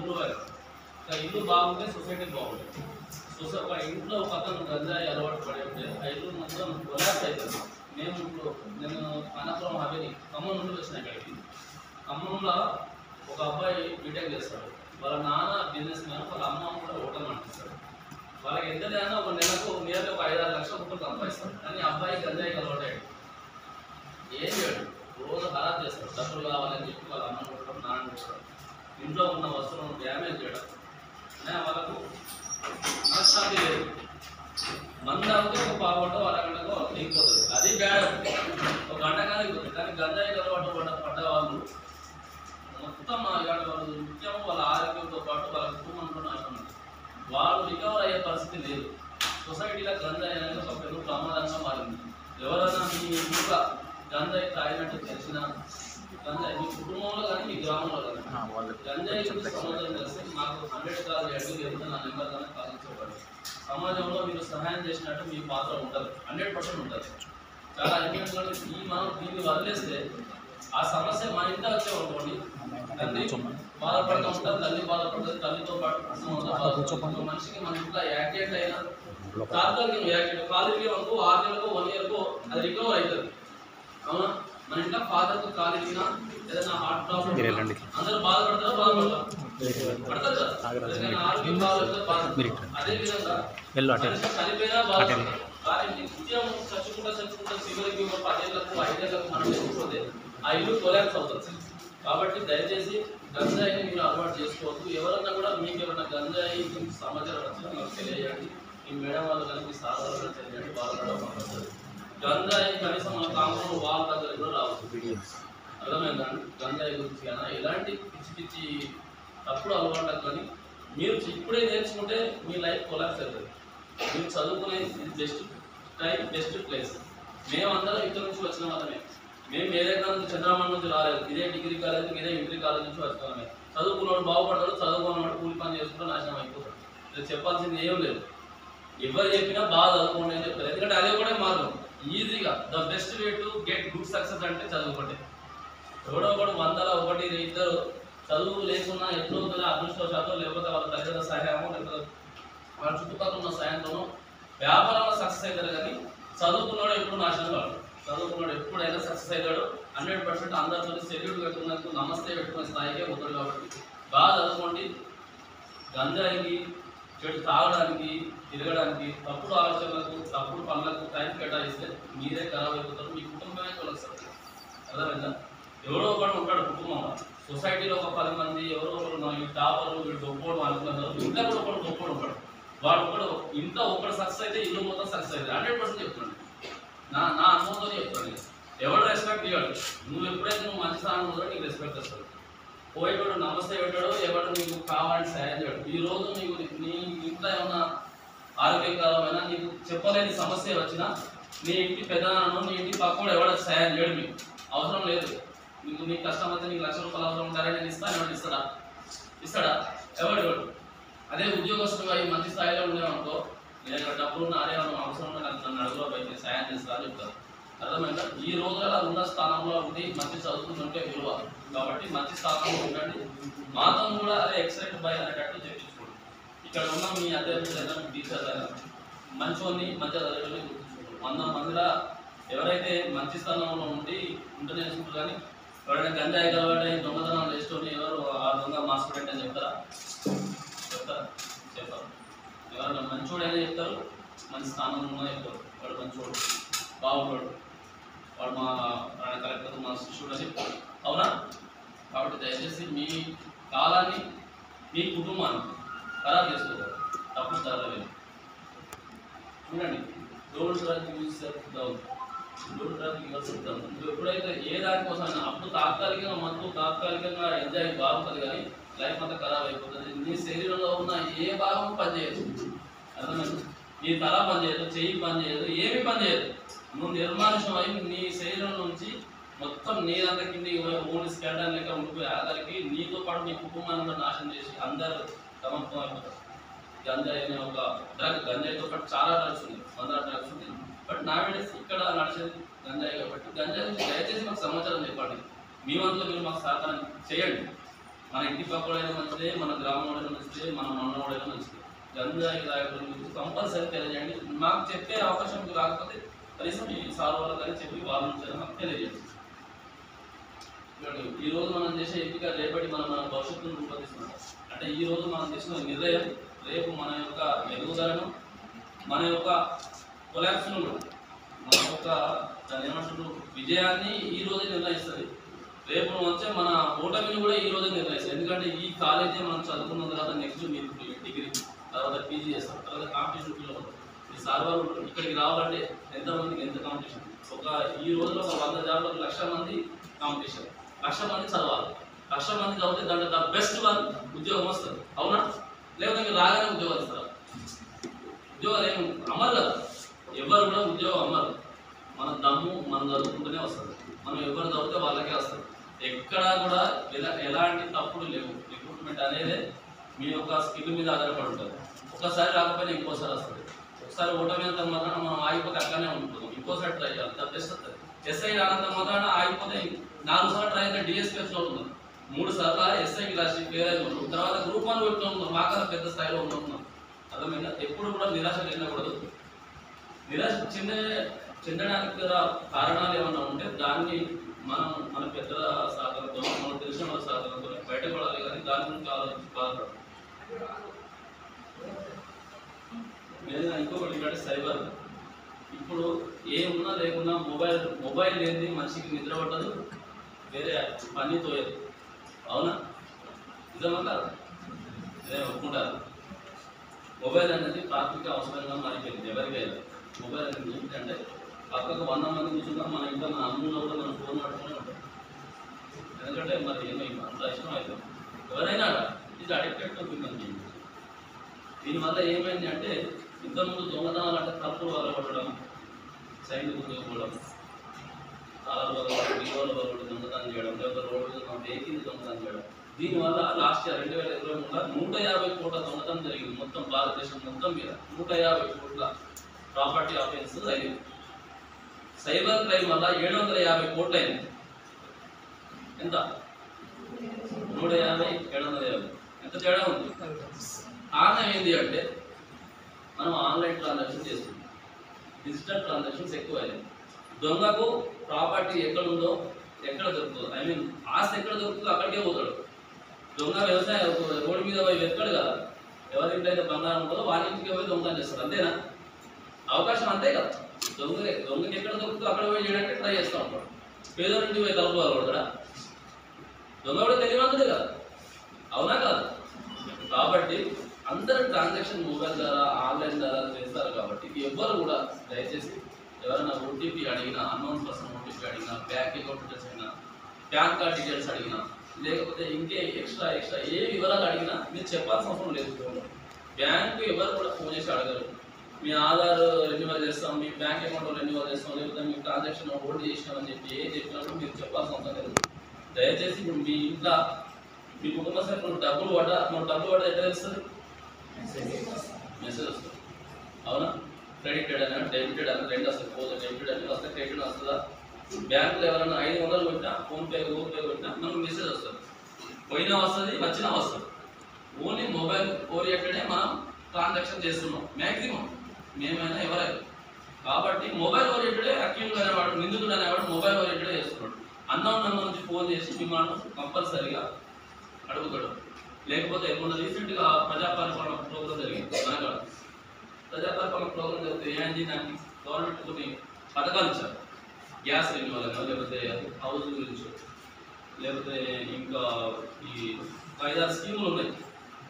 Improve అయ్యారు. ఇల్లు బాగుంటే సొసైటీ బాగుంటుంది. ఒక ఇంట్లో ఒక అతను గంజాయి అలవాటు పడి ఉంటే ఆ ఇల్లు మొత్తం కొలాప్స్ అవుతుంది. నేను అనంతపురం హవేలి ఖమ్మం నుండి వచ్చిన ఇక్కడికి. ఖమ్మంలో ఒక అబ్బాయి బీటెక్ చేస్తాడు. వాళ్ళ నాన్న బిజినెస్ మ్యాన్, వాళ్ళ అమ్మ కూడా హోటల్ నడిపిస్తాడు. వాళ్ళకి ఎంత లేదన్నా ఒక నెలకు నియర్లీ ఒక 5-6 లక్షల రూపాయలు సంపాదిస్తాడు. కానీ అబ్బాయి గంజాయికి అలవాటాడు. ఏం చేయడు, రోజు ఖరాబ్ చేస్తాడు. డబ్బులు కావాలని చెప్పి వాళ్ళ అమ్మని కొట్టడం, నాన్న కొట్టడం, ఇంట్లో ఉన్న వస్తువులను డ్యామేజ్ చేయడం. వాళ్ళకు మనశ్శాంతి లేదు. మంది అవుతే పాల్గొంటో అరగంటకో దిగిపోతుంది. అది బ్యాడ్, ఒక గంట కానీ అయిపోతుంది. కానీ గంజాయికి అలవాటు పడ్డ వాళ్ళు మొత్తం వాళ్ళు నిత్యం వాళ్ళ ఆరోగ్యంతో పాటు వాళ్ళ కుటుంబంతో నాశనం. వాళ్ళు రికవర్ అయ్యే పరిస్థితి లేదు. సొసైటీలో గంజాయి అనేది ఒక పెద్ద ప్రమాదంగా మారింది. ఎవరైనా మీ ఇంట్లో గంజాయి తాగినట్టు తెలిసిన గంజాయి మీ కుటుంబంలో కానీ మీ గ్రామంలో కానీ గంజాయి గురించి సమాజం తెలిస్తే మాకు 100 కాల్ చేయండి, లేకపోతే నా నెంబర్ కానీ కాల్చుకోవాలి. సమాజంలో మీరు సహాయం చేసినట్టు మీ పాత్ర ఉంటుంది, 100% ఉంటుంది. చాలా ఇంపార్టెంట్. మనం దీన్ని వదిలేస్తే ఆ సమస్య మా ఇంట్లో వచ్చే అనుకోండి, తల్లి బాధపడుతూ ఉంటారు, తల్లి బాధపడుతుంది, తల్లితో పాటు మనిషికి మన ఇంట్లో యాక్సిడెంట్ అయినా తాత్కాలిక యాక్సిడెంట్ కాలికి అనుకో 6 నెలలకు 1 ఇయర్కో అది రికవర్ అవుతుంది. అవునా? మన ఇంట్లో ఫాదర్కు కాలికినా ఏదైనా హార్ట్ ప్రాబ్లం అందరూ బాధపడతారు పడతారు కదా. ఆరోగ్యం బాధపడతారు. అదేవిధంగా చనిపోయినా బాధపడతారు. కానీ నిత్యం చచ్చుకుంటా చివరికి 10 ఏళ్లకు 5 ఏళ్లకు మనం లేకపోతే ఆ ఇల్లు కొలాప్స్ అవుతుంది. కాబట్టి దయచేసి గంజాయిని మీరు అలవాటు చేసుకోవద్దు. ఎవరన్నా కూడా మీకు ఎవరైనా గంజాయి సమాచారం వచ్చినా నాకు తెలియజేయండి. మీ మేడం వాళ్ళు కానీ మీ సార్ వాళ్ళు కానీ తెలియజేయండి. వాళ్ళు కూడా పంపిస్తారు. గంజాయి కనీసం మన కాంపౌండ్ వాళ్ళ దగ్గర కూడా రావచ్చు. అర్థమైందండి? గంజాయి గురించి కానీ ఎలాంటి పిచ్చి తప్పుడు అలవాట్లకు కానీ మీరు ఇప్పుడే నేర్చుకుంటే మీ లైఫ్ కొలాప్స్ అవుతుంది. మీరు చదువుకునే బెస్ట్ టైం, బెస్ట్ ప్లేస్. మేమందరం ఇక్కడ నుంచి వచ్చిన వాళ్ళమే. మేము వేరే నుంచి చంద్రబాబు నుంచి రాలేదు. ఇదే డిగ్రీ కాలేజ్, ఇదే ఇంటరీ కాలేజ్ నుంచి వచ్చినామే. చదువుకున్నవాడు బాగుపడతాడు, చదువుకున్నవాడు కూలి పని చేసుకుంటూ నాశనం అయిపోతాడు. ఇది చెప్పాల్సింది ఏం లేదు. ఎవరు చెప్పినా బాగా చదువుకోండి అని చెప్తారు. ఎందుకంటే అదే కూడా మార్గం. ఈజీగా the best way to get good success అంటే చదువుకోండి. ఎవడో ఒకడు 100లో 1, 2 చదువు లేకున్నా ఎట్లా అవుతుందో అదృష్టవశాతం, లేకపోతే వాళ్ళ తల్లిదండ్రుల సహాయమో, లేకపోతే వాళ్ళ చుట్టుపక్కల ఉన్న సహాయంతోనో వ్యాపారంలో సక్సెస్ అవుతారు. కానీ చదువుకున్నాడు ఎప్పుడు నాశనం కాదు. చదువుకున్నాడు ఎప్పుడైనా సక్సెస్ అవుతాడు. 100% అందరితో సెల్యూట్ పెట్టుకున్నందుకు నమస్తే పెట్టుకునే స్థాయికే పోతాడు. కాబట్టి బాగా చదువుకోండి. గంజాయికి, చెడు తాగడానికి, తిరగడానికి, తప్పుడు ఆలోచనలకు, తప్పుడు పనులకు టైం కేటాయిస్తే మీరే ఖరాబ్ అయిపోతారు. మీ కుటుంబమే కొలుస్తారు. అర్థమైందా? ఎవరో ఒకడు ఉంటాడు కుటుంబంలో. సొసైటీలో ఒక 10 మంది ఎవరో ఒకరు ఈ టాపరు వీడు గొప్పోడు అనుకున్నారు. ఇంట్లో కూడా ఒకడు గొప్పోడు ఉంటాడు. వాడు ఒకడు ఇంట్లో ఒకటి సక్సెస్ అయితే ఇల్లు మొత్తం సక్సెస్ అవుతుంది. 100% చెప్తున్నాను. నా అనుభవంతో చెప్తాను. ఎవడు రెస్పెక్ట్ ఇవ్వడు. నువ్వు ఎప్పుడైతే నువ్వు మంచి స్థానం ఉందో నీకు రెస్పెక్ట్ వస్తాడు. పోయేవాడు నమస్తే పెట్టాడు, ఎవడు నీకు కావాలని సహాయం చేయడు. ఈ రోజు నీకు నీ ఇంట్లో ఏమన్నా ఆరోగ్యకరమైన నీకు చెప్పలేని సమస్య వచ్చినా నీ ఇంటి పెద్దనాన్నో నీ ఇంటి పక్కడు ఎవడ సహాయం చేయడు. మీకు అవసరం లేదు. నీకు కష్టం అయితే నీకు 1,00,000 రూపాయలు అవసరం ఉంటారని నేను ఇస్తాను. ఎవడు ఇస్తాడా? ఎవడు? అదే ఉద్యోగస్తులు అవి మంచి స్థాయిలో ఉండేవనుకో, నేను డబ్బులు నాడే అవసరం ఉన్నా నన్ను అడుగులో బయట సాయం చేస్తా అని చెప్తారు. అర్థమైందా? ఈ రోజులలో ఉన్న స్థానంలో ఉండి మంచి చదువుతుంటే విలువ. కాబట్టి మంచి స్థానంలో ఉండండి. మాతో కూడా అదే ఎక్సలెంట్ బాయ్ అనేటట్టు చెప్పించుకోండి. ఇక్కడ ఉన్న మీ అధ్యాపకులైనా మీ టీచర్స్ అయినా మంచివాడిని మంచిగా చదివేది గుర్తుంచుకోండి. 100 మందిలో ఎవరైతే మంచి స్థానంలో ఉండి ఉంటూనే నేర్చుకుంటారు. కానీ ఎవరైనా గంజాయి కలవాడి దొంగతనాలు వేసుకొని ఎవరు ఆ దొంగ మా స్టూడెంట్ అని చెప్తారా? చెప్పారు. ఎవరైనా మంచోడైనా చెప్తారు, మంచి స్థానంలో ఉన్నా చెప్తారు. వాడు మంచోడు, బాగుంటాడు, వాడు మా కలెక్టర్ మా శిష్యుడు అని చెప్తారు. అవునా? కాబట్టి దయచేసి మీ కాలాన్ని, మీ కుటుంబాన్ని ఖరాబ్ చేసుకోవాలి. తప్పు జరగలేదు. చూడండి, don't run use self down, don't run your self down. నువ్వు ఎప్పుడైతే ఏ దానికోసం అప్పుడు తాత్కాలికంగా మత్తు, తాత్కాలికంగా ఎంజాయ్ బాగుంటుంది. కానీ లైఫ్ అంతా ఖరాబ్ అయిపోతుంది. నీ శరీరంలో ఉన్న ఏ భాగం పనిచేయదు. అర్థమైంది? నీ తల పనిచేయదు, చెయ్యి పనిచేయదు, ఏమి పనిచేయదు. నువ్వు నిర్మానుషం అయి నీ శరీరం నుంచి మొత్తం నీరంతా కిందికి ఓన్లీ స్కెల్టన్ లెక్క ఉండిపోయి ఆఖరికి నీతో పాటు నీ కుటుంబాన్ని నాశనం చేసి అందరూ సమర్థం అయిపోతారు. గంజాయి అనే ఒక డ్రగ్, గంజాయితో పాటు చాలా డ్రగ్స్ ఉంది, 100 డ్రగ్స్ ఉంది. బట్ నావేడేస్ ఇక్కడ నడిచేది గంజాయి. కాబట్టి గంజాయి దయచేసి మాకు సమాచారం చెప్పండి. మీ వంతులో మీరు మాకు సహకారం చేయండి. మన ఇంటి పక్కడైనా మంచిదే, మన గ్రామంలో మంచిదే, మన మండలంలో మంచిదే. గంజాయి తాగడం గురించి కంపల్సరీ తెలియజేయండి. మాకు చెప్పే అవకాశం రాకపోతే కనీసం ఈ సార్ వాళ్ళు కానీ చెప్పి వాళ్ళ నుంచి మాకు తెలియజేయండి. ఈ రోజు మనం చేసే ఎంపిక రేపటి మన భవిష్యత్తును రూపొందిస్తున్నాం. అంటే ఈ రోజు మనం చేసిన నిర్ణయం రేపు మన యొక్క ఎదుగుదలను, మన యొక్క కొలాప్స్ను కూడా, మన యొక్క దాన్ని ఏమంటున్నారు విజయాన్ని ఈ రోజే నిర్ణయిస్తుంది. రేపు వచ్చే మన ఓటమిని కూడా ఈ రోజే నిర్ణయిస్తుంది. ఎందుకంటే ఈ కాలేజీ మనం చదువుకున్న తర్వాత నెక్స్ట్ మీరు డిగ్రీ, తర్వాత పీజీ చేస్తాం, తర్వాత కాంపిటీషన్ ఉంటాం. ఈ సార్ వాళ్ళు ఇక్కడికి రావాలంటే ఎంతమందికి ఎంత కాంపిటీషన్. ఈ రోజులో 100 జాబ్లకు 1,00,000 మంది కాంపిటీషన్, 1,00,000 మంది చదవాలి. 1,00,000 మంది చదివితే దాంట్లో ద బెస్ట్ వన్ ఉద్యోగం వస్తుంది. అవునా? లేకపోతే మీరు రాగానే ఉద్యోగాలు ఇస్తారా? ఉద్యోగాలు ఏమి అమ్మరు కదా, ఎవరు కూడా ఉద్యోగం అమ్మరు. మన దమ్ము మనం చదువుకుంటూనే వస్తుంది. మనం ఎవరు చదివితే వాళ్ళకే వస్తుంది. ఎక్కడా కూడా ఎలాంటి తప్పుడు లేవు. రిక్రూట్మెంట్ అనేది మీ యొక్క స్కిల్ మీద ఆధారపడి ఉంటుంది. ఒకసారి రాకపోయినా ఇంకోసారి వస్తుంది. ఒకసారి ఓటమైనంత మాత్రాన మనం ఆగిపోతే అక్కడనే ఉంటున్నాం. ఇంకోసారి ట్రై చేయాలి, ద బెస్ట్ వస్తుంది. ఎస్ఐ రానంత మాత్రాన ఆగిపోతే 4 సార్లు ట్రై అయితే డిఎస్పీఎస్లో ఉన్నాం, 3 సార్లు ఎస్ఐకి రాసి పేరు ఉన్నాం, తర్వాత గ్రూప్ 1 పెట్టుకుని ఉన్నాం, మాకన్నా పెద్ద స్థాయిలో ఉంటున్నాం. అర్థమైందా? ఎప్పుడు కూడా నిరాశ చెందకూడదు. నిరాశ చెందడానికి గల కారణాలు ఏమన్నా ఉంటే దాన్ని మనం మన పెద్దల సహకారంతో, మనకు తెలిసిన వాళ్ళ సహకారంతో బయటపడాలి. కానీ దాని గురించి ఆలోచించి బాధపడాలి. లేదా ఇంకొకటి ఏంటంటే సైబర్. ఇప్పుడు ఏమున్నా లేకున్నా మొబైల్ లేనిది మనిషికి నిద్ర పట్టదు, వేరే పని తోయదు. అవునా? నిజమా కాదు? అదే ఒప్పుకుంటారు. మొబైల్ అనేది ప్రాథమిక అవసరంగా మారిపోయింది ఎవరికైనా. మొబైల్ అనేది ఏంటంటే పక్కకు 100 మంది కూర్చున్నాం, మన ఇంట్లో మన అమ్ములో కూడా మనం ఫోన్ పట్టుకునే ఉంటాం. ఎందుకంటే మరి ఏమో అంత ఇష్టం అవుతుంది. ఎవరైనా ఇది అడిక్టెడ్ టు బికమ్. దీనివల్ల ఏమైంది అంటే ఇంతకుముందు దొంగతనాలు అంటే తప్పులు వదలగొట్టడం, సైన్లు గుర్తుకోవడం, తాళాలు వదలగొట్టడం, విలువలు వదలగొట్టడం, దొంగతనం చేయడం, లేకపోతే రోడ్డు మీద వెహికల్ దొంగతనం చేయడం. దీనివల్ల లాస్ట్ ఇయర్ 2023లో 150 కోట్ల దొంగతనం జరిగింది. మొత్తం భారతదేశం మొత్తం మీద 150 కోట్ల ప్రాపర్టీ ఆఫెన్స్ అయింది. సైబర్ క్రైమ్ వల్ల 750 కోట్లు అయింది. ఎంత? 150, 750 ఎంత తేడా ఉంది. కారణం ఏంటి అంటే మనం ఆన్లైన్ ట్రాన్సాక్షన్ చేస్తున్నాం, డిజిటల్ ట్రాన్సాక్షన్స్ ఎక్కువ అయ్యాయి. దొంగకు ప్రాపర్టీ ఎక్కడ ఉందో, ఎక్కడ దొరుకుతుందో, ఐ మీన్ ఆస్తి ఎక్కడ దొరుకుతుందో అక్కడికే పోతాడు. దొంగ వ్యవసాయం రోడ్డు మీద పోయి వెతకడు కదా, ఎవరింటి అయితే బంగారం ఉంటుందో వాళ్ళ ఇంటికి పోయి దొంగతనం చేస్తారు. అంతేనా? అవకాశం అంతే కదా. దొంగకి ఎక్కడ దొరుకుతుందో అక్కడ పోయి చేయడానికి ట్రై చేస్తూ ఉంటాడు. పేదోడింటికి పోయి తలుపుకోవాలి కదా. దొంగ కూడా తెలియవంతుడే కదా. అవునా కాదు? కాబట్టి అందరూ ట్రాన్సాక్షన్ మొబైల్ ద్వారా, ఆన్లైన్ ద్వారా చేస్తారు. కాబట్టి ఎవ్వరు కూడా దయచేసి ఎవరైనా ఓటీపీ అడిగినా, అన్నోన్ పర్సన్ ఓటీపీ అడిగినా, బ్యాంక్ అకౌంట్ డీటెయిల్స్ అడిగినా, ప్యాన్ కార్డ్ డీటెయిల్స్ అడిగినా, లేకపోతే ఇంకే ఎక్స్ట్రా ఏ వివరాలు అడిగినా మీరు చెప్పాల్సిన అవసరం లేదు. బ్యాంకు ఎవరు కూడా ఫోన్ చేసి అడగరు. మీ ఆధార్ రెన్యువల్ చేస్తాం, మీ బ్యాంక్ అకౌంట్ రెన్యువల్ చేస్తాం, లేకపోతే మీ ట్రాన్సాక్షన్ హోల్డ్ చేసినామని చెప్పి ఏం చెప్పినప్పుడు మీరు చెప్పాల్సిన అవసరం లేదు. దయచేసి ఇప్పుడు మీ ఇంట్లో మీ కుటుంబ సభ్యులు డబ్బులు పడ్డా ఎట్లా తెలుస్తుంది? మెసేజ్ వస్తుంది. అవునా? క్రెడిటెడ్ అని, డెబిటెడ్ అని 2 వస్తుంది. పోతే డెబిటెడ్ అని వస్తే క్రెడిట్ వస్తుందా? బ్యాంకులో ఎవరైనా 500 కొట్టినా, ఫోన్పే గూగుల్ పే కొట్టినా మనకు మెసేజ్ వస్తుంది. పోయినా వస్తుంది, వచ్చినా వస్తుంది. ఓన్లీ మొబైల్ ఓరియంటెడే మనం ట్రాన్సాక్షన్ చేస్తున్నాం మ్యాక్సిమం, మేమైనా ఎవరైనా. కాబట్టి మొబైల్ ఓరియంటెడే అక్యూజ్ అనేవాడు, నిందితుడు అనేవాడు మొబైల్ ఓరియంటెడే చేస్తున్నాడు. అన్నోన్ నెంబర్ నుంచి ఫోన్ చేసి మిమ్మల్ని కంపల్సరీగా అడుగుతాడు. లేకపోతే మొన్న రీసెంట్గా ప్రజాపరిపాలన ప్రోగ్రాం జరిగింది. మనకు ప్రజాపరిపాలన ప్రోగ్రాం జరిగితే ఏంటి, నాకు గవర్నమెంట్ కొన్ని పథకాలు ఇచ్చారు. గ్యాస్ రెన్యువల్ అని, లేకపోతే హౌస్ గురించి, లేకపోతే ఇంకా ఈ 5-6 స్కీములు ఉన్నాయి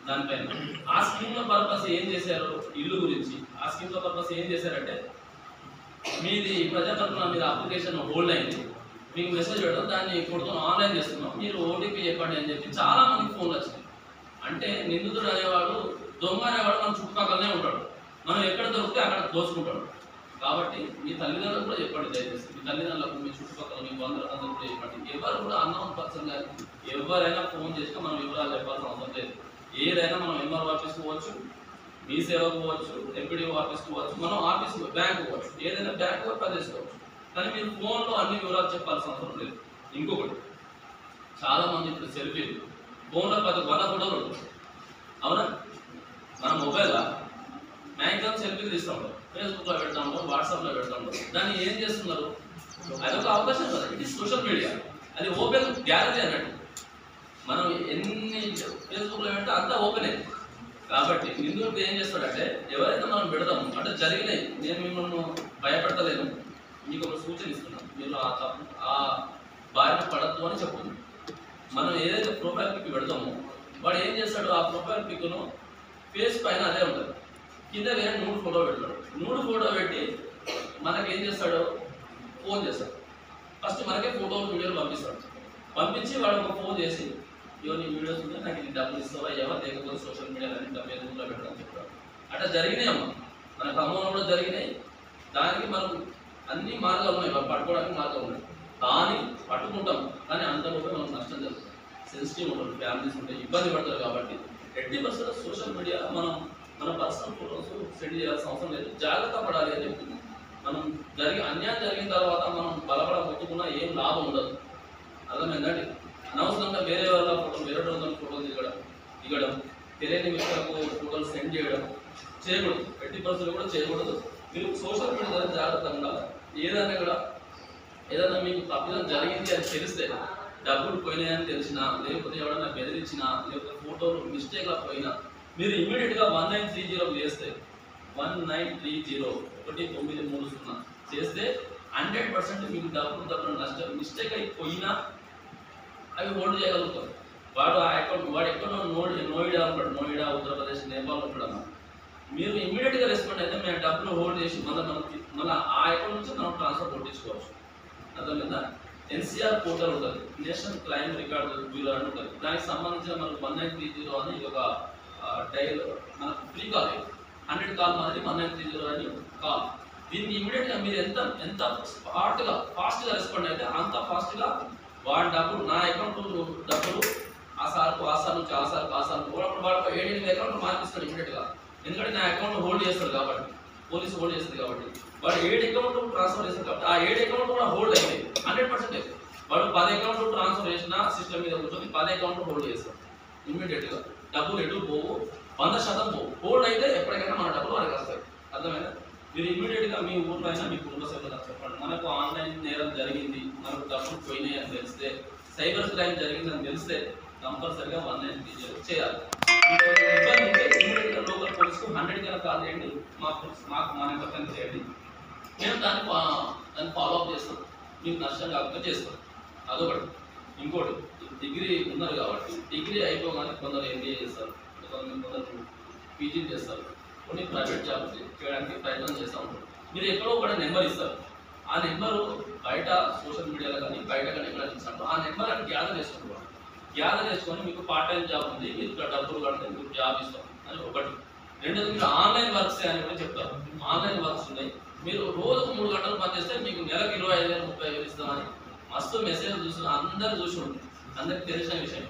దానిపైన. ఆ స్కీమ్ల పర్పస్ ఏం చేశారు, ఇల్లు గురించి ఆ స్కీమ్ల పర్పస్ ఏం చేశారంటే, మీది ప్రజాపరిపాలన మీద అప్లికేషన్ హోల్డ్ అయింది, మీకు మెసేజ్ పెట్టడం, దాన్ని కొడుతున్నాం, ఆన్లైన్ చేస్తున్నాం, మీరు ఓటీపీ చెప్పండి అని చెప్పి చాలా మందికి ఫోన్లు వచ్చినాయి. అంటే నిందితుడు అనేవాడు, దొంగ అనేవాడు మన చుట్టుపక్కలనే ఉంటాడు. మనం ఎక్కడ దొరికితే అక్కడ దోచుకుంటాడు. కాబట్టి మీ తల్లిదండ్రులకు కూడా చెప్పండి. దయచేసి మీ తల్లిదండ్రులకు, మీ చుట్టుపక్కల మీ బంధువులందరూ కూడా చెప్పండి. ఎవరు కూడా అన్నోన్ పర్సన్ కానీ ఎవరైనా ఫోన్ చేసినా మనం వివరాలు చెప్పాల్సిన అవసరం లేదు. ఏదైనా మనం ఎంఆర్ఓ ఆఫీస్కి పోవచ్చు, మీ సేవకు పోవచ్చు, ఎంపీడీఓ ఆఫీస్కి పోవచ్చు, మనం ఆఫీస్ బ్యాంకు పోవచ్చు, ఏదైనా బ్యాంకు పని చేసుకోవచ్చు. కానీ మీరు ఫోన్లో అన్ని వివరాలు చెప్పాల్సిన అవసరం లేదు. ఇంకొకటి, చాలామంది ఇప్పుడు సెల్ఫీలు ఫోన్లో 100 ఫోటోలు ఉంటుంది, అవునా? మన మొబైల్లో మ్యాక్సిమం సెల్ఫీలు తీస్తూ ఉంటాం, ఫేస్బుక్లో పెడతా ఉంటాం, వాట్సాప్లో పెడతా ఉంటాం. దాన్ని ఏం చేస్తున్నారు? అదొక అవకాశం కదా, ఇట్ ఈస్ సోషల్ మీడియా. అది ఓపెన్ గ్యాలరీ అన్నట్టు. మనం ఎన్ని ఫేస్బుక్లో పెడితే అంతా ఓపెన్ అయింది కాబట్టి నిందుకు ఏం చేస్తాడంటే ఎవరైతే మనం పెడతాము అంటే జరిగినాయి, నేను మిమ్మల్ని భయపెడతలేను, మీకు ఒక సూచన ఇస్తున్నాను, మీరు ఆ బారిన పడద్దు అని చెప్తున్నాను. మనం ఏదైతే ప్రొఫైల్ పిక్ పెడతామో వాడు ఏం చేస్తాడు, ఆ ప్రొఫైల్ పిక్ను ఫేస్ పైన అదే ఉంటుంది, కింద వేరే నూడు ఫోటో పెడతాడు. నూడు ఫోటో పెట్టి మనకి ఏం చేస్తాడు, ఫోన్ చేస్తాడు. ఫస్ట్ మనకే ఫోటోలు వీడియోలు పంపిస్తాడు. పంపించి వాడు ఒక ఫోన్ చేసి ఇవన్నీ వీడియోస్ ఉంటే నాకు ఇది డబ్బులు ఇస్తావా ఏవా, లేకపోతే సోషల్ మీడియాలో ఫేస్బుక్లో పెట్టడం చెప్తాడు. అట్లా జరిగినాయి అమ్మ, మన ఖమ్మంలో కూడా జరిగినాయి. దానికి మనం అన్ని మార్గాలు ఉన్నాయి, మనం పట్టుకోవడానికి మార్గాలు ఉన్నాయి. కానీ పట్టుకుంటాం, కానీ అంతలోపే మనకు నష్టం జరుగుతుంది. సెన్సిటివ్ ఉంటుంది, ఫ్యామిలీస్ ఉంటాయి, ఇబ్బంది పడతారు. కాబట్టి 80% సోషల్ మీడియా మనం మన పర్సనల్ ఫోటోస్ సెండ్ చేయాల్సిన అవసరం లేదు, జాగ్రత్త పడాలి అని చెప్తుంది. మనం అన్యాయం జరిగిన తర్వాత మనం బలపడ మొత్తుకున్నా ఏం లాభం ఉండదు, అర్థమైందండి? అనవసరంగా వేరే వాళ్ళ ఫోటోలు, వేరే వాళ్ళ ఫోటోలు దిగడం, తెలియని వ్యక్తులకు ఫోటోలు సెండ్ చేయకూడదు. 80% కూడా చేయకూడదు. మీరు సోషల్ మీడియా ద్వారా జాగ్రత్తగా ఉండాలి. ఏదైనా మీకు తప్పిదం జరిగింది అని తెలిస్తే, డబ్బులు పోయినాయని తెలిసినా, లేకపోతే ఎవరైనా బెదిరించినా, లేకపోతే ఫోటోలు మిస్టేక్గా పోయినా మీరు ఇమీడియట్గా 1930 చేస్తే 1930 చేస్తే 100% మీకు డబ్బులు నష్టం మిస్టేక్ అయిపోయినా అవి హోల్డ్ చేయగలుగుతారు. వాడు ఆ అకౌంట్ వాడు ఎక్కడో నోయిడా ఉంటాడు, నోయిడా ఉత్తరప్రదేశ్, నేపాల్ ఉంటాడు. మీరు ఇమీడియట్గా రెస్పాండ్ అయితే మేము డబ్బులు హోల్డ్ చేసి మళ్ళీ ఆ అకౌంట్ నుంచి మనం ట్రాన్స్ఫర్ కొట్టించుకోవచ్చు, అర్థమైందా? ఎన్సీఆర్ పోర్టల్ ఉంటుంది, నేషనల్ క్రైమ్ రికార్డు బ్యూరో అని ఉంటుంది. దానికి సంబంధించిన మనకు 1930 అని ఒక డైల్ మనకు ఫ్రీ కాల్ 100 కాల్ మాదిరి 1930 అని కాల్. దీనికి ఇమీడియట్గా మీరు ఎంత ఫాస్ట్గా రెస్పాండ్ అయితే అంత ఫాస్ట్గా వాడి డబ్బులు, నా అకౌంట్ డబ్బులు ఆ సార్ నుంచి ఆ సార్ అప్పుడు వాడు 7 అకౌంట్ మార్పిస్తాడు ఇమీడియట్గా. ఎందుకంటే నా అకౌంట్ హోల్డ్ చేస్తాడు కాబట్టి, పోలీసు హోల్డ్ చేస్తుంది కాబట్టి వాడు 7 అకౌంట్ ట్రాన్స్ఫర్ చేస్తాడు కాబట్టి ఆ 7 అకౌంట్ కూడా హోల్డ్ అయింది 100%. వాడు 10 అకౌంట్ ట్రాన్స్ఫర్ చేసిన సిస్టమ్ మీద కూర్చొని 10 అకౌంట్ హోల్డ్ చేస్తాడు ఇమీడియట్గా. డబ్బులు ఎటు పోవు, 100% పోవు. హోల్డ్ అయితే ఎప్పటికైనా మన డబ్బులు వాడికి వస్తాయి, అర్థమైనా? మీరు ఇమీడియట్గా మీ ఊళ్ళో అయినా మీ కుటుంబ సభ్యులకు చెప్పండి, మనకు ఆన్లైన్ నేరం జరిగింది, మనకు డబ్బులు పోయినాయి అని తెలిస్తే, సైబర్ క్రైమ్ జరిగిందని తెలిస్తే కంపల్సరీగా 1930 చేయాలి. ఇబ్బంది ఉంటే ఇమీడియట్గా లోకల్ పోలీసుకు 100 కన్నా కాల్ చేయండి, మాకు మా నెంబర్ కన్నా చేయండి, మేము దాన్ని ఫాలో అప్ చేస్తాం, మీకు నష్టం కాకుండా చేస్తాం. అదొకటి. ఇంకోటి, డిగ్రీ ఉన్నారు కాబట్టి డిగ్రీ అయిపోగానే కొందరు ఎంబీఏ చేస్తారు, కొందరు పీజీ చేస్తారు, కొన్ని ప్రైవేట్ జాబ్స్ చేయడానికి ప్రయత్నం చేస్తూ ఉంటారు. మీరు ఎక్కడో కూడా నెంబర్ ఇస్తారు, ఆ నెంబరు బయట సోషల్ మీడియాలో కానీ బయట కానీ ఎక్కడ ఇచ్చినట్టు ఆ నెంబర్ అని గ్యాదర్ చేసుకుంటారు. గ్యాదర్ చేసుకొని మీకు పార్ట్ టైం జాబ్ ఉంది, మీరు డబ్బులు కడితే మీకు జాబ్ ఇస్తాం అని ఒకటి. రెండోది, మీరు ఆన్లైన్ వర్క్స్ అని కూడా చెప్తారు. ఆన్లైన్ వర్క్స్ ఉన్నాయి, మీరు రోజుకు 3 గంటలు పనిచేస్తే మీకు నెలకు 25,000 30,000 ఇస్తామని మస్తు మెసేజ్ చూసిన అందరూ చూసి ఉంటుంది, అందరికి తెలిసిన విషయం.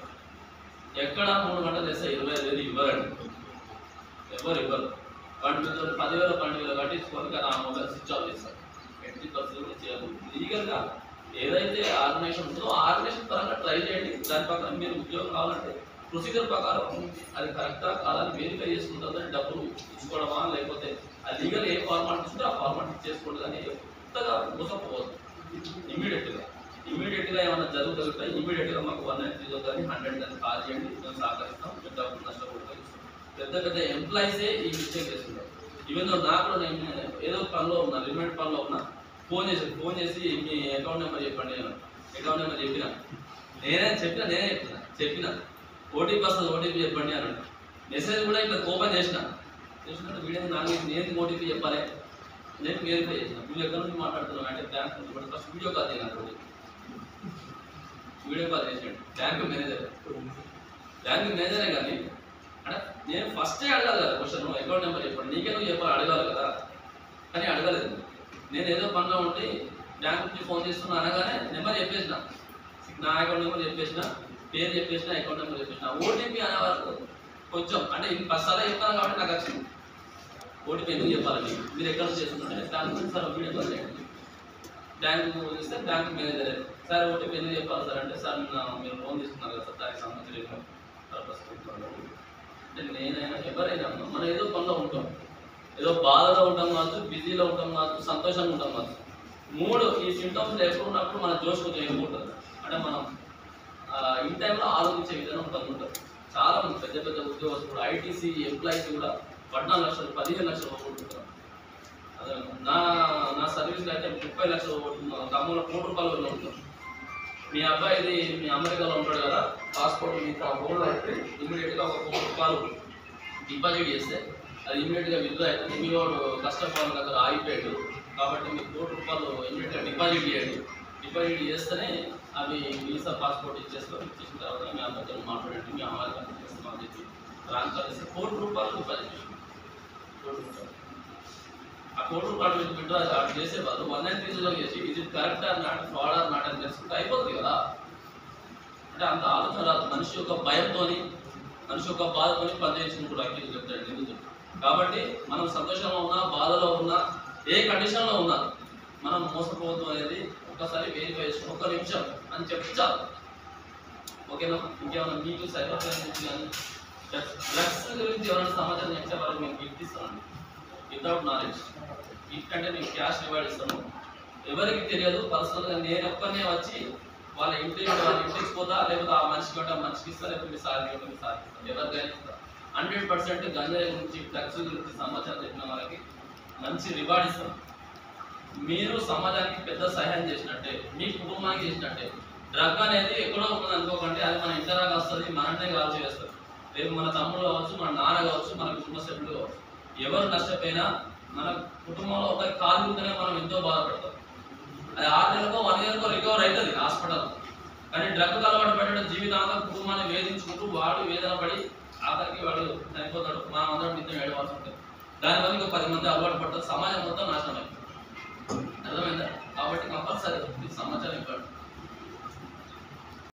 ఎక్కడ 3 గంటలు చేస్తే 25,000 ఇవ్వరండి, ఎవరు ఇవ్వరు. వాటి మీద 10,000 12,000 కట్టించుకొని కానీ ఆ మొబైల్ స్విచ్ ఆఫ్ చేస్తారు. 80% చేయాలి. లీగల్గా ఏదైతే ఆర్గనైజేషన్ ఉంటుందో ఆ ఆర్గనైజేషన్ పరంగా ట్రై చేయండి. దాని ప్రకారం మీరు ఉద్యోగం కావాలంటే ప్రొసీజర్ ప్రకారం అది కరెక్టా కాదని వెరిఫై చేసుకుంటుందో డబ్బులు ఇచ్చుకోవడమా, లేకపోతే ఆ లీగల్ ఏ ఫార్మాలిటీ ఉంటే ఆ ఫార్మాలిటీ చేసుకోండి. కానీ కొత్తగా మోసపోవద్దు. ఇమీడియట్గా ఏమైనా జరుగుతుంటే ఇమీడియట్గా మాకు 190 కానీ 100 కానీ కాల్ చేయండి, మేము సహకరిస్తాం, డబ్బులు నష్టపోతాం. పెద్ద ఎంప్లాయీసే ఈ మిస్టేక్ చేస్తుంటారు. ఈవెన్ నాకు కూడా నేను ఏదో పనిలో ఉన్నా, రిమైండ్ పనిలో ఉన్నా, ఫోన్ చేసి మీ అకౌంట్ నెంబర్ చెప్పండి, అకౌంట్ నెంబర్ నేనే చెప్పిన ఓటీపీ వస్తుంది, ఓటీపీ చెప్పండి అన్నాడు. మెసేజ్ కూడా ఇట్లా ఓపెన్ చేసినట్టు వీడియో నేను ఓటీపీ చెప్పాలి, నేను వెరిఫై చేసిన. నువ్వు ఎక్కడి నుంచి మాట్లాడుతున్నావు అంటే బ్యాంక్ నుంచి. ఫస్ట్ వీడియో కాల్ చేయను, వీడియో కాల్ చేసాడు బ్యాంక్ మేనేజరే. కానీ అంటే నేను ఫస్టే అడగాలి కదా క్వశ్చన్, అకౌంట్ నెంబర్ చెప్పండి, నీకే నువ్వు చెప్పాలి, అడగాలి కదా. కానీ అడగలేదు. నేను ఏదో పనిలో ఉండి బ్యాంక్ నుంచి ఫోన్ చేస్తున్నా అనగానే నెంబర్ చెప్పేసిన, నా అకౌంట్ నెంబర్ చెప్పేసిన, పేరు చెప్పేసిన, అకౌంట్ నెంబర్ చెప్పేసిన. ఓటీపీ అనే వరకు కొంచెం అంటే ఇది 10 సార్లు చెప్తాను కాబట్టి నాకు వచ్చింది. ఓటీపీ ఎందుకు చెప్పాలి, మీరు ఎక్కడ నుంచి చేస్తుంటే దాని గురించి సార్ వీడియో కాల్ చేయండి. బ్యాంకు ఇస్తే బ్యాంక్ మేనేజర్, సార్ ఓటీపీ ఎందుకు చెప్పాలి సార్ అంటే, సార్ మీరు లోన్ తీసుకున్నారు కదా సార్, దానికి సంబంధించిన పర్పస్ అంటే నేనైనా ఎవరైనా మనం ఏదో పనిలో ఉంటాం, ఏదో బాధలో ఉంటాం కావచ్చు, బిజీలో ఉంటాం కావచ్చు, సంతోషంగా ఉంటాం కావచ్చు. ఈ సింటమ్స్ ఎప్పుడు ఉన్నప్పుడు మన జోష్ కొంచెం ఎక్కువ ఉంటుంది. అంటే మనం ఈ టైంలో ఆలోచించే విధానం తగ్గుంటుంది. చాలా మంది పెద్ద పెద్ద ఉద్యోగస్తులు, ఐటీసీ ఎంప్లాయీస్ కూడా 14 లక్షలు 15 లక్షలు పోగొట్టుకుంటారు. అదే నా సర్వీస్లో అయితే 30 లక్షలు పోగొట్టుకున్నాను. తమ్ముళ్ళ ₹1,00,000 ఉంటాం. మీ అబ్బాయిది మీ అమెరికాలో ఉంటాడు కదా, పాస్పోర్ట్ మీకు ఆ ఫోన్లో అయితే ఇమీడియట్గా ఒక ₹1,00,000 డిపాజిట్ చేస్తే అది ఇమీడియట్గా విత్డ్రా అవుతుంది. మీ వాడు కష్టపడాల దగ్గర ఆగిపోయాడు కాబట్టి మీకు ₹1,00,000 ఇమీడియట్గా డిపాజిట్ చేయండి. డిపాజిట్ చేస్తేనే అవి వీసా పాస్పోర్ట్ ఇచ్చేసిన తర్వాత మీ అబ్బాయితో మాట్లాడండి, మీ అమ్మాయి చేస్తామని చెప్పి ర్యాంక్ కలిసి ₹1,00,000 డిపాజిట్ చేయండి. ₹1,00,000 ఆ ₹1,00,000 మీకు విత్డ్రా చేసేవారు 193 చేసి ఇది correct or not, fraud or not అని తెలుసుకుంటే అయిపోతుంది కదా. అంటే అంత ఆలోచన రాదు. మనిషి యొక్క భయంతో, మనిషి యొక్క బాధతో పనిచేయించుకుంటాడు అఖిల్ చెప్తాడు నిందితుడు. కాబట్టి మనం సంతోషంలో ఉన్నా, బాధలో ఉన్నా, ఏ కండిషన్లో ఉన్నా మనం మోసపోవద్దు అనేది ఒక్కసారి వెరిఫై చేసుకుని 1 నిమిషం అని చెప్పి చాలు. ఓకేనా? ఇంకేమైనా మీకు సైబర్ క్రైమ్ గురించి కానీ డ్రగ్స్ గురించి ఎవరైనా సమాచారం చెప్తే వాళ్ళు మేము గిఫ్ట్ ఇస్తామండి. వితౌట్ నాలెడ్జ్ గిఫ్ట్ అంటే మేము క్యాష్ రివార్డ్ ఇస్తాము. ఎవరికి తెలియదు. పర్సనల్గా నేను ఒక్కనే వచ్చి వాళ్ళ ఇంటికి పోతా, లేకపోతే ఆ మనిషికి ఒకటి మనిషికి ఇస్తా, లేకపోతే మీ సార్కి ఒకటి మీ సార్కి ఇస్తాను. ఎవరికైనా ఇస్తా. 100% గంజాయి గురించి, డ్రగ్స్ గురించి సమాచారం చెప్పిన వాళ్ళకి మంచి రివార్డ్ ఇస్తాం. మీరు సమాజానికి పెద్ద సహాయం చేసినట్టే, మీ కుటుంబానికి చేసినట్టే. డ్రగ్ అనేది ఎక్కడో ఉన్నది అనుకోకండి, అది మన ఇంటి దాకా వస్తుంది, మననే కాల్చి వేస్తుంది. రేపు మన తమ్ముడు కావచ్చు, మన నాన్న కావచ్చు, మన కుటుంబ సభ్యులు కావచ్చు, ఎవరు నష్టపోయినా మన కుటుంబంలో ఒకరి కాలు ఉంటేనే మనం ఎంతో బాధపడతాం. అది 6 నెలలకో 1 ఇయర్కో రికవర్ అవుతుంది హాస్పిటల్. కానీ డ్రగ్ అలవాటు పడడం జీవితాంతం కుటుంబాన్ని వేధించుకుంటూ వాడు వేదన పడి ఆఖరికి వాడు చనిపోతాడు. మనం అందరం నిత్యం ఏడవాల్సి ఉంటుంది. దానివల్ల ఇంకా 10 మంది అలవాటు పడతారు, సమాజం మొత్తం నాశనం అయిపోతుంది. అర్థమైందా? కాబట్టి కంపల్సరీ సమాచారం ఇవ్వండి.